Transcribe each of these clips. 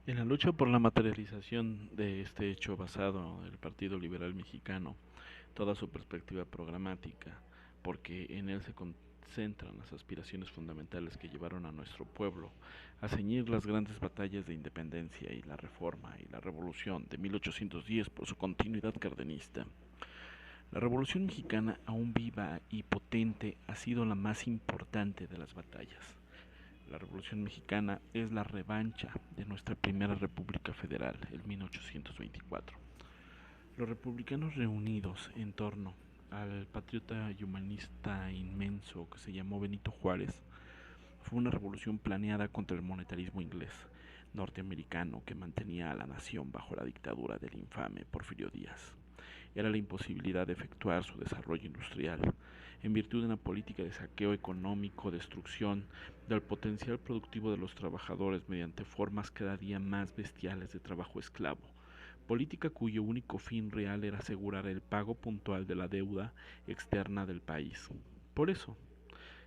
En la lucha por la materialización de este hecho basado en el Partido Liberal Mexicano, toda su perspectiva programática, porque en él se concentran las aspiraciones fundamentales que llevaron a nuestro pueblo a ceñir las grandes batallas de independencia y la reforma y la revolución de 1810 por su continuidad cardenista. La Revolución Mexicana, aún viva y potente, ha sido la más importante de las batallas. La Revolución Mexicana es la revancha de nuestra primera República Federal, el 1824. Los republicanos reunidos en torno al patriota y humanista inmenso que se llamó Benito Juárez, fue una revolución planeada contra el monetarismo inglés, norteamericano, que mantenía a la nación bajo la dictadura del infame Porfirio Díaz. Era la imposibilidad de efectuar su desarrollo industrial, en virtud de una política de saqueo económico, destrucción del potencial productivo de los trabajadores mediante formas cada día más bestiales de trabajo esclavo, política cuyo único fin real era asegurar el pago puntual de la deuda externa del país. Por eso,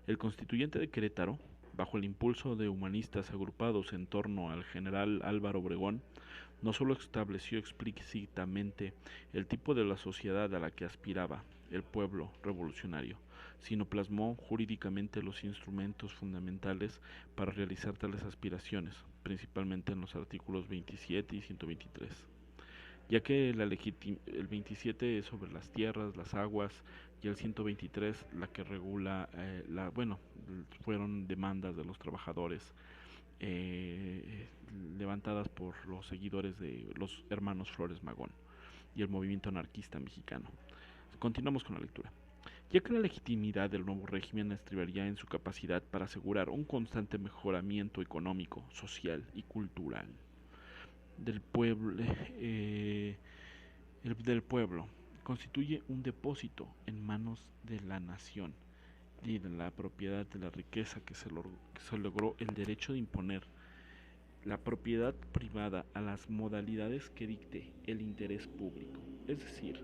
el constituyente de Querétaro, bajo el impulso de humanistas agrupados en torno al general Álvaro Obregón, no solo estableció explícitamente el tipo de la sociedad a la que aspiraba el pueblo revolucionario, sino plasmó jurídicamente los instrumentos fundamentales para realizar tales aspiraciones, principalmente en los artículos 27 y 123, ya que el 27 es sobre las tierras, las aguas, y el 123 la que regula, fueron demandas de los trabajadores levantadas por los seguidores de los hermanos Flores Magón y el movimiento anarquista mexicano. Continuamos con la lectura. Ya que la legitimidad del nuevo régimen estribaría en su capacidad para asegurar un constante mejoramiento económico, social y cultural del pueblo, del pueblo, constituye un depósito en manos de la nación y de la propiedad de la riqueza que se logró el derecho de imponer la propiedad privada a las modalidades que dicte el interés público, es decir,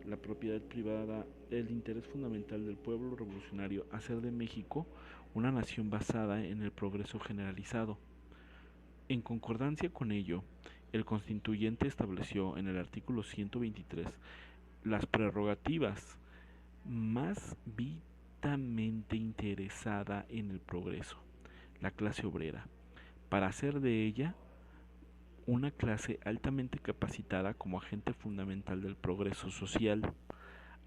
la propiedad privada, el interés fundamental del pueblo revolucionario, hacer de México una nación basada en el progreso generalizado. En concordancia con ello, el constituyente estableció en el artículo 123 las prerrogativas más vitamente interesada en el progreso, la clase obrera, para hacer de ella una clase altamente capacitada como agente fundamental del progreso social.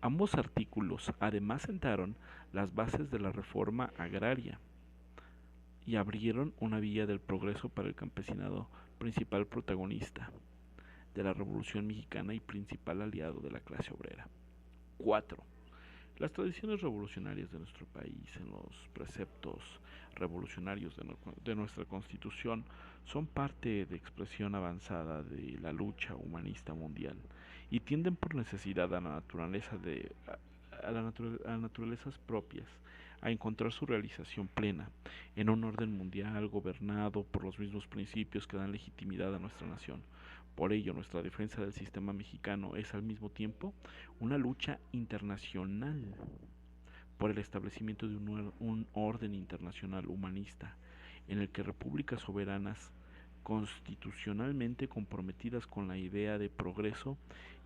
Ambos artículos además sentaron las bases de la reforma agraria y abrieron una vía del progreso para el campesinado, principal protagonista de la Revolución Mexicana y principal aliado de la clase obrera. 4. Las tradiciones revolucionarias de nuestro país en los preceptos revolucionarios de nuestra Constitución son parte de expresión avanzada de la lucha humanista mundial y tienden por necesidad a naturalezas propias a encontrar su realización plena en un orden mundial gobernado por los mismos principios que dan legitimidad a nuestra nación. Por ello, nuestra defensa del sistema mexicano es al mismo tiempo una lucha internacional por el establecimiento de un orden internacional humanista en el que repúblicas soberanas constitucionalmente comprometidas con la idea de progreso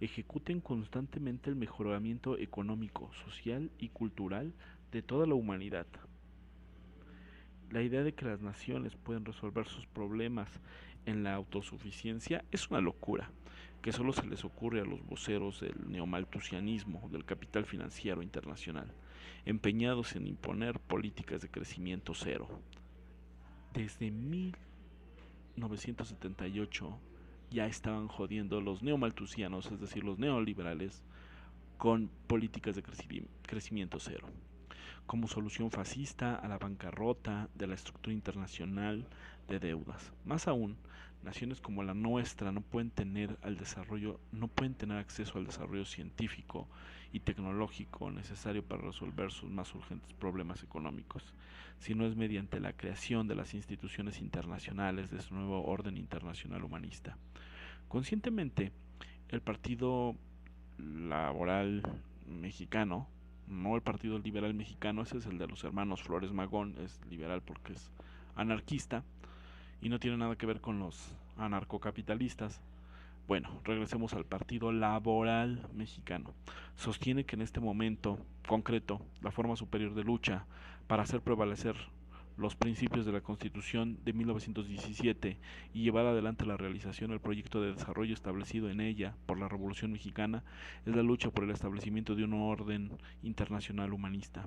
ejecuten constantemente el mejoramiento económico, social y cultural de toda la humanidad. La idea de que las naciones pueden resolver sus problemas en la autosuficiencia es una locura que solo se les ocurre a los voceros del neomalthusianismo, del capital financiero internacional, empeñados en imponer políticas de crecimiento cero. Desde 1978 ya estaban jodiendo los neomalthusianos, es decir, los neoliberales, con políticas de crecimiento cero, como solución fascista a la bancarrota de la estructura internacional de deudas. Más aún, naciones como la nuestra no pueden tener acceso al desarrollo científico y tecnológico necesario para resolver sus más urgentes problemas económicos, si no es mediante la creación de las instituciones internacionales de su nuevo orden internacional humanista. Conscientemente, el Partido Laboral Mexicano, no el Partido Liberal Mexicano, ese es el de los hermanos Flores Magón, es liberal porque es anarquista y no tiene nada que ver con los anarcocapitalistas. Bueno, regresemos al Partido Laboral Mexicano. Sostiene que en este momento concreto, la forma superior de lucha para hacer prevalecer los principios de la Constitución de 1917 y llevar adelante la realización del proyecto de desarrollo establecido en ella por la Revolución Mexicana es la lucha por el establecimiento de un orden internacional humanista.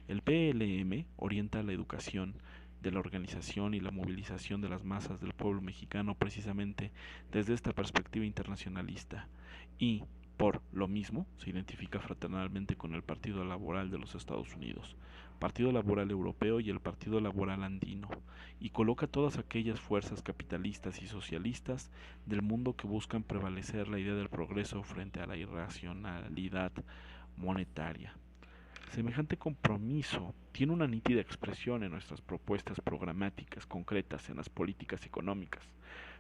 El PLM orienta la educación de la organización y la movilización de las masas del pueblo mexicano precisamente desde esta perspectiva internacionalista y, por lo mismo, se identifica fraternalmente con el Partido Laboral de los Estados Unidos, Partido Laboral Europeo y el Partido Laboral Andino, y coloca todas aquellas fuerzas capitalistas y socialistas del mundo que buscan prevalecer la idea del progreso frente a la irracionalidad monetaria. Semejante compromiso tiene una nítida expresión en nuestras propuestas programáticas concretas en las políticas económicas,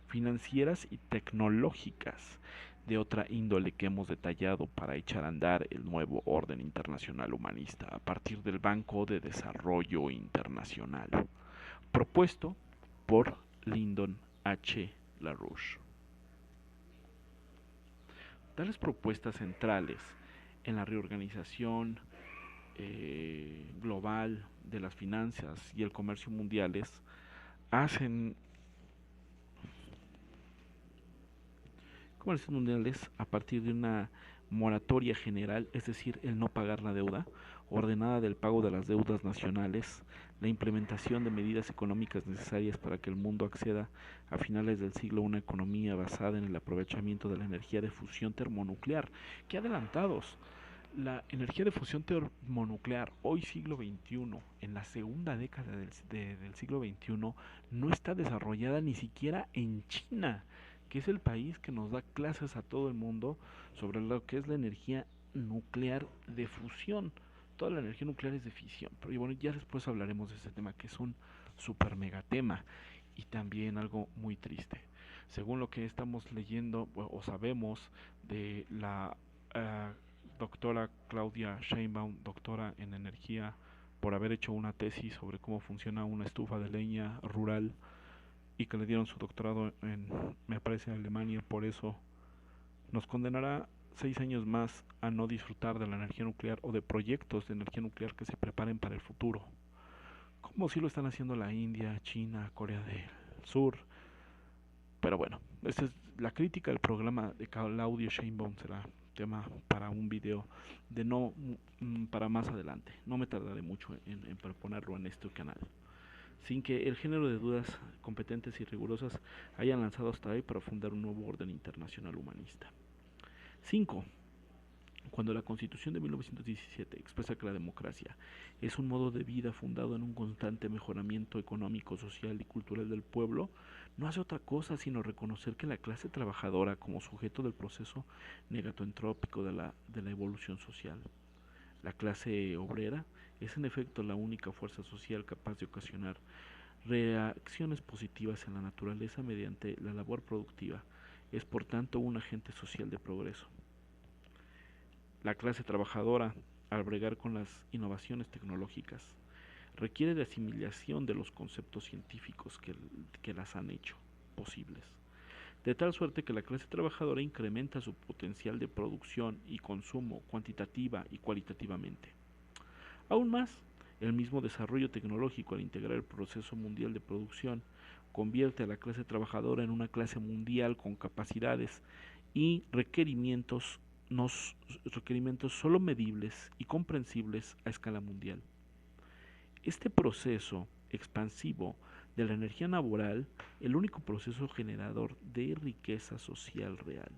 financieras y tecnológicas de otra índole que hemos detallado para echar a andar el nuevo orden internacional humanista a partir del Banco de Desarrollo Internacional, propuesto por Lyndon H. LaRouche. Tales propuestas centrales en la reorganización global de las finanzas y el comercio mundiales hacen comercios mundiales a partir de una moratoria general, es decir, el no pagar la deuda, ordenada del pago de las deudas nacionales, la implementación de medidas económicas necesarias para que el mundo acceda a finales del siglo a una economía basada en el aprovechamiento de la energía de fusión termonuclear. ¡Qué adelantados! La energía de fusión termonuclear, hoy siglo XXI, en la segunda década del siglo XXI, no está desarrollada ni siquiera en China, que es el país que nos da clases a todo el mundo sobre lo que es la energía nuclear de fusión. Toda la energía nuclear es de fisión. Pero bueno, ya después hablaremos de ese tema, que es un super mega tema y también algo muy triste. Según lo que estamos leyendo o sabemos de la doctora Claudia Sheinbaum, doctora en energía, por haber hecho una tesis sobre cómo funciona una estufa de leña rural y que le dieron su doctorado en, me parece, Alemania. Por eso nos condenará 6 años más a no disfrutar de la energía nuclear o de proyectos de energía nuclear que se preparen para el futuro, como si lo están haciendo la India, China, Corea del Sur. Pero bueno, esta es la crítica del programa de Claudio Sheinbaum. Será tema para un video de no para más adelante. No me tardaré mucho en proponerlo en este canal, sin que el género de dudas competentes y rigurosas hayan lanzado hasta hoy para fundar un nuevo orden internacional humanista. 5. Cuando la Constitución de 1917 expresa que la democracia es un modo de vida fundado en un constante mejoramiento económico, social y cultural del pueblo, no hace otra cosa sino reconocer que la clase trabajadora como sujeto del proceso negatoentrópico de la evolución social. La clase obrera es en efecto la única fuerza social capaz de ocasionar reacciones positivas en la naturaleza mediante la labor productiva. Es por tanto un agente social de progreso. La clase trabajadora, al bregar con las innovaciones tecnológicas, requiere de asimilación de los conceptos científicos que las han hecho posibles, de tal suerte que la clase trabajadora incrementa su potencial de producción y consumo cuantitativa y cualitativamente. Aún más, el mismo desarrollo tecnológico, al integrar el proceso mundial de producción, convierte a la clase trabajadora en una clase mundial con capacidades y requerimientos solo medibles y comprensibles a escala mundial. Este proceso expansivo de la energía laboral, el único proceso generador de riqueza social real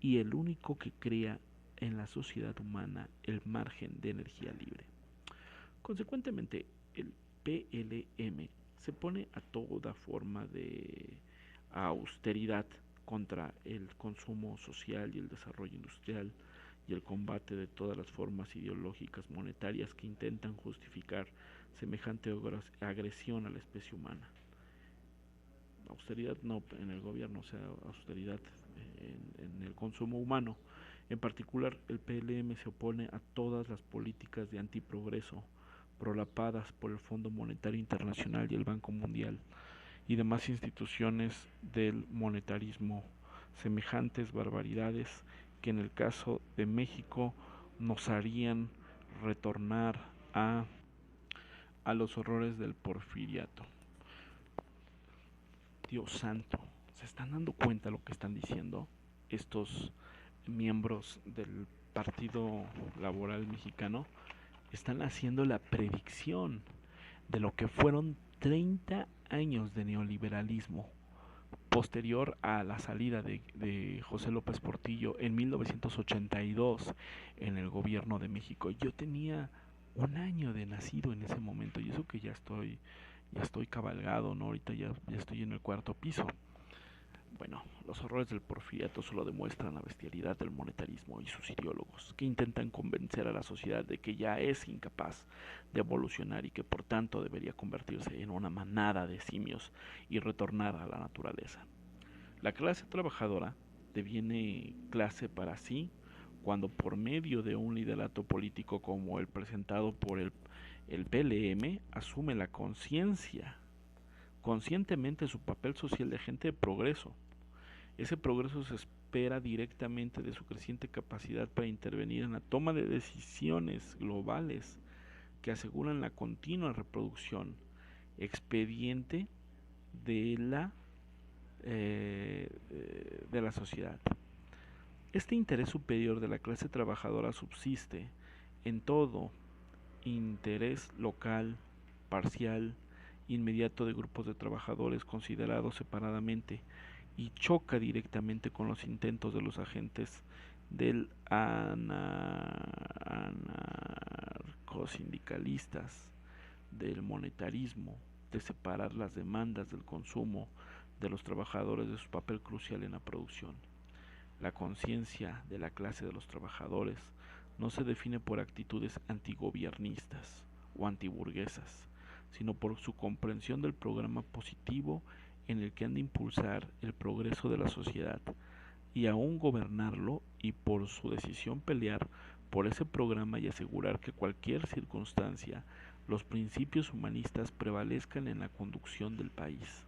y el único que crea en la sociedad humana el margen de energía libre. Consecuentemente, el PLM se pone a toda forma de austeridad contra el consumo social y el desarrollo industrial y el combate de todas las formas ideológicas monetarias que intentan justificar semejante agresión a la especie humana. Austeridad no en el gobierno, o sea, austeridad en el consumo humano. En particular, el PLM se opone a todas las políticas de antiprogreso prolapadas por el Fondo Monetario Internacional y el Banco Mundial, y demás instituciones del monetarismo, semejantes barbaridades que en el caso de México nos harían retornar a los horrores del porfiriato. Dios santo, ¿se están dando cuenta lo que están diciendo estos miembros del Partido Laboral Mexicano? Están haciendo la predicción de lo que fueron 30 años de neoliberalismo posterior a la salida de José López Portillo en 1982 en el gobierno de México. Yo tenía un año de nacido en ese momento, y eso que ya estoy cabalgado, ¿no? Ahorita ya estoy en el cuarto piso. Bueno, los horrores del porfiriato solo demuestran la bestialidad del monetarismo y sus ideólogos, que intentan convencer a la sociedad de que ya es incapaz de evolucionar y que por tanto debería convertirse en una manada de simios y retornar a la naturaleza. La clase trabajadora deviene clase para sí cuando por medio de un liderato político como el presentado por el PLM asume la conciencia, conscientemente su papel social de agente de progreso. Ese progreso se espera directamente de su creciente capacidad para intervenir en la toma de decisiones globales que aseguran la continua reproducción expediente de la sociedad. Este interés superior de la clase trabajadora subsiste en todo interés local, parcial, inmediato de grupos de trabajadores considerados separadamente, y choca directamente con los intentos de los agentes del anarcosindicalistas, del monetarismo, de separar las demandas del consumo de los trabajadores de su papel crucial en la producción. La conciencia de la clase de los trabajadores no se define por actitudes antigobiernistas o antiburguesas, sino por su comprensión del programa positivo en el que han de impulsar el progreso de la sociedad y aún gobernarlo, y por su decisión pelear por ese programa y asegurar que cualquier circunstancia los principios humanistas prevalezcan en la conducción del país.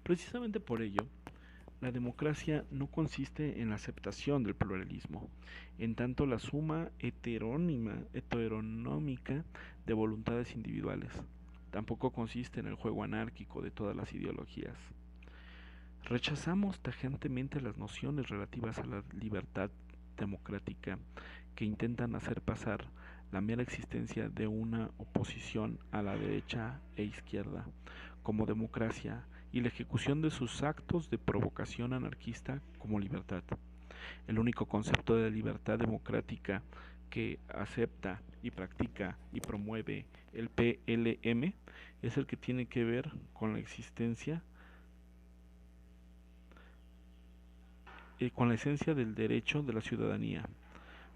Precisamente por ello, la democracia no consiste en la aceptación del pluralismo, en tanto la suma heteronómica de voluntades individuales. Tampoco consiste en el juego anárquico de todas las ideologías. Rechazamos tajantemente las nociones relativas a la libertad democrática que intentan hacer pasar la mera existencia de una oposición a la derecha e izquierda como democracia y la ejecución de sus actos de provocación anarquista como libertad. El único concepto de libertad democrática que acepta y practica y promueve el PLM es el que tiene que ver con la existencia con la esencia del derecho de la ciudadanía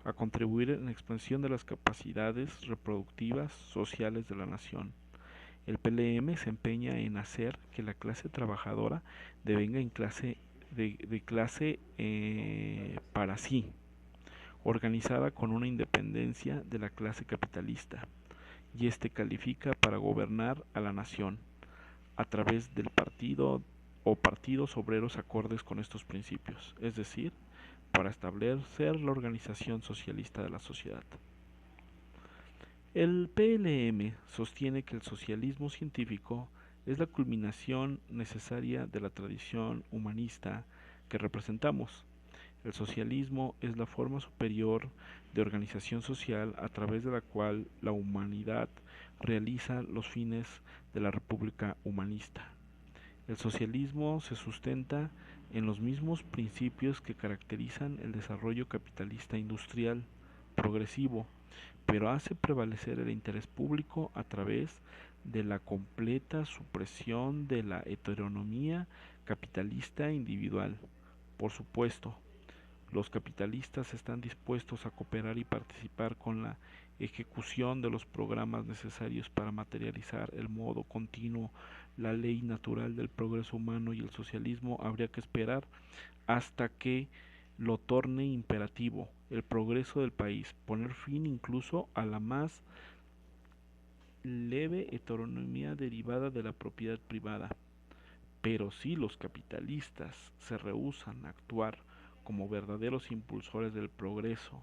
a contribuir en la expansión de las capacidades reproductivas sociales de la nación. El PLM se empeña en hacer que la clase trabajadora devenga en de clase para sí, organizada con una independencia de la clase capitalista, y este califica para gobernar a la nación a través del partido o partidos obreros acordes con estos principios, es decir, para establecer la organización socialista de la sociedad. El PLM sostiene que el socialismo científico es la culminación necesaria de la tradición humanista que representamos. El socialismo es la forma superior de organización social a través de la cual la humanidad realiza los fines de la república humanista. El socialismo se sustenta en los mismos principios que caracterizan el desarrollo capitalista industrial progresivo, pero hace prevalecer el interés público a través de la completa supresión de la heteronomía capitalista individual. Por supuesto, los capitalistas están dispuestos a cooperar y participar con la ejecución de los programas necesarios para materializar el modo continuo, la ley natural del progreso humano, y el socialismo habría que esperar hasta que lo torne imperativo el progreso del país, poner fin incluso a la más leve heteronomía derivada de la propiedad privada. Pero si los capitalistas se rehúsan a actuar como verdaderos impulsores del progreso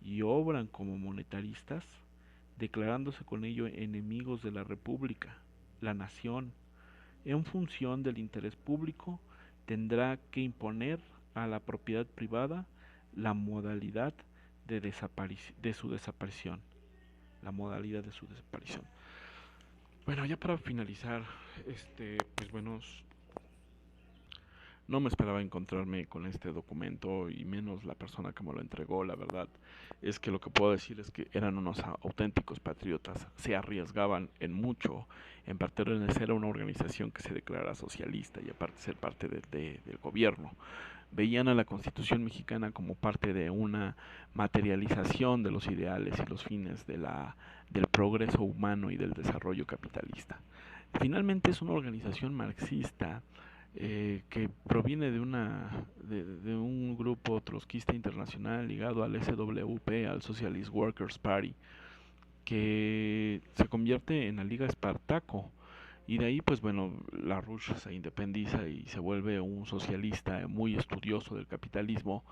y obran como monetaristas, declarándose con ello enemigos de la República, la nación, en función del interés público, tendrá que imponer a la propiedad privada la modalidad de su desaparición. La modalidad de su desaparición. Bueno, ya para finalizar, pues bueno, no me esperaba encontrarme con este documento y menos la persona que me lo entregó. La verdad es que lo que puedo decir es que eran unos auténticos patriotas, se arriesgaban en mucho en pertenecer a una organización que se declara socialista y aparte ser parte del gobierno. Veían a la Constitución mexicana como parte de una materialización de los ideales y los fines del progreso humano y del desarrollo capitalista. Finalmente es una organización marxista que proviene de un grupo trotskista internacional ligado al SWP, al Socialist Workers Party, que se convierte en la Liga Espartaco. Y de ahí, pues bueno, la Rush se independiza y se vuelve un socialista muy estudioso del capitalismo,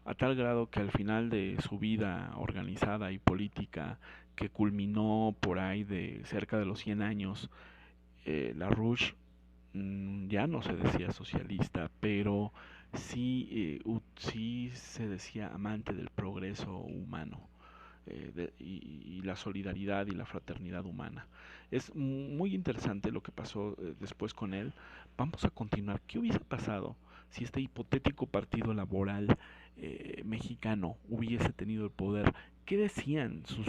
a tal grado que al final de su vida organizada y política, que culminó por ahí de cerca de los 100 años, la Rouge ya no se decía socialista, pero sí se decía amante del progreso humano y la solidaridad y la fraternidad humana. Es muy interesante lo que pasó después con él. Vamos a continuar. ¿Qué hubiese pasado si este hipotético partido laboral mexicano hubiese tenido el poder? ¿Qué decían sus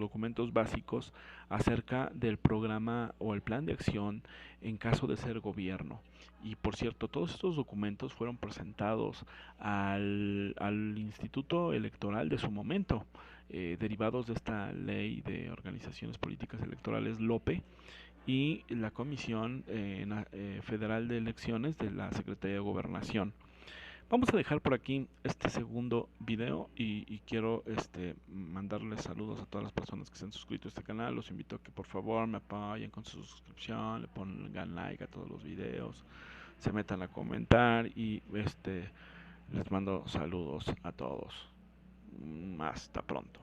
documentos básicos acerca del programa o el plan de acción en caso de ser gobierno? Y por cierto, todos estos documentos fueron presentados al Instituto Electoral de su momento, derivados de esta ley de organizaciones políticas electorales LOPE y la Comisión Federal de Elecciones de la Secretaría de Gobernación. Vamos a dejar por aquí este segundo video y quiero mandarles saludos a todas las personas que se han suscrito a este canal. Los invito a que por favor me apoyen con su suscripción, le pongan like a todos los videos, se metan a comentar y les mando saludos a todos. Hasta pronto.